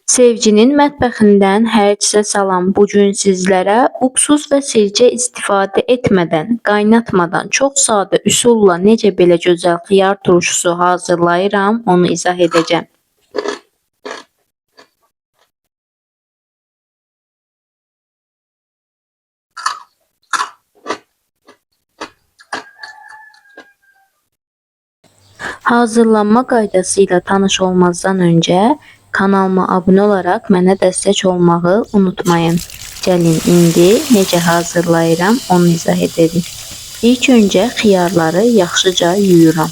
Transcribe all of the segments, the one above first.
Sevginin mətbəxindən hərçə salam. Bu gün sizlərə uksuz və sirkə istifadə etmədən, qaynatmadan çox sadə üsulla necə belə gözəl xiyar turşusu hazırlayıram, onu izah edəcəm. Hazırlanma qaydası ilə tanış olmazdan öncə kanalıma abunə olaraq mənə dəstək olmağı unutmayın. Gəlin indi necə hazırlayıram onu izah edelim. İlk öncə xiyarları yaxşıca yuyuram.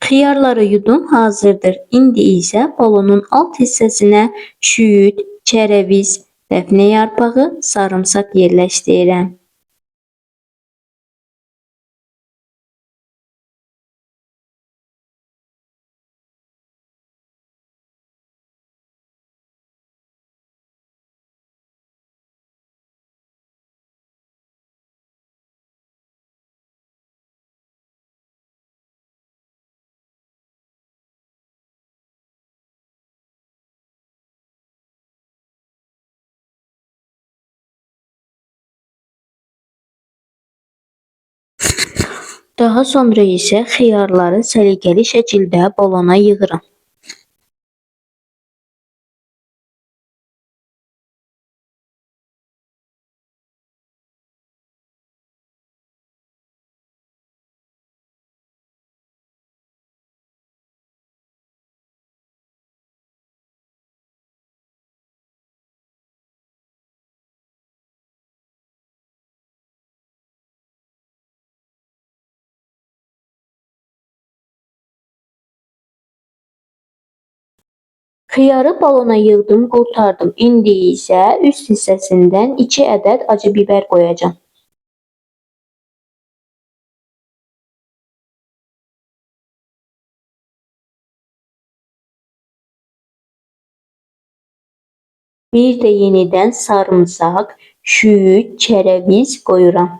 Xiyarları yudum hazırdır. İndi isə balonun alt hissəsinə şüyüd, kərəviz, dəfnə yarpağı, sarımsaq yerləşdirirəm. Daha sonra isə xiyarları səliqəli şəkildə balona yığıram. Xiyarı balona yığdım, qurtardım. İndi isə üst hissəsindən 2 ədəd acı biber qoyacağım. Bir də yenidən sarımsaq, şüyüd, kərəviz qoyuram.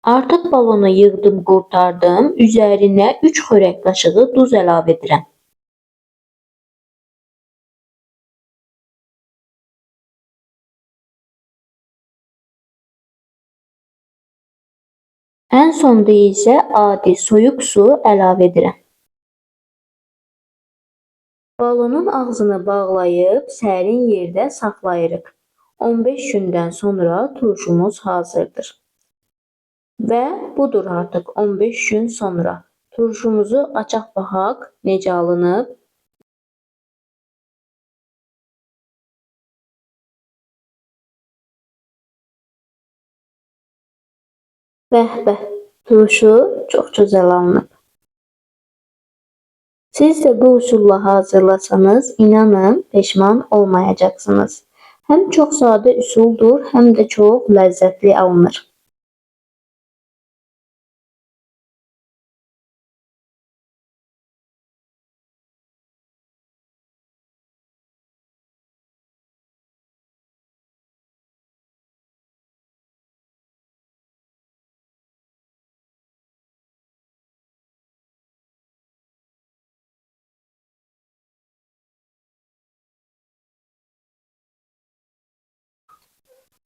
Artıq balona yığdım, qurtardım. Üzərinə 3 xörək qaşığı duz əlavə edirəm. Ən sonda isə adi soyuq su əlavə edirəm. Balonun ağzını bağlayıb sərin yerdə saxlayırıq. 15 gündən sonra turşumuz hazırdır. Və budur artıq 15 gün sonra. Turşumuzu açaq baxaq necə alınıb. Bəh, turşu çox gözəl alınıb. Siz də bu üsulla hazırlasanız, inanın peşman olmayacaqsınız. Həm çox sadə üsuldur, həm də çox ləzzətli alınır.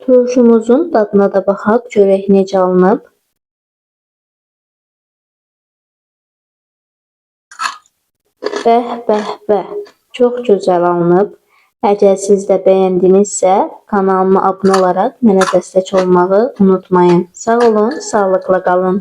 Turşumuzun dadına da baxaq, görək necə alınıb. Bəh, çox gözəl alınıb. Əgər siz də bəyəndinizsə, kanalıma abunə olaraq mənə dəstək olmağı unutmayın. Sağ olun, sağlıqla qalın.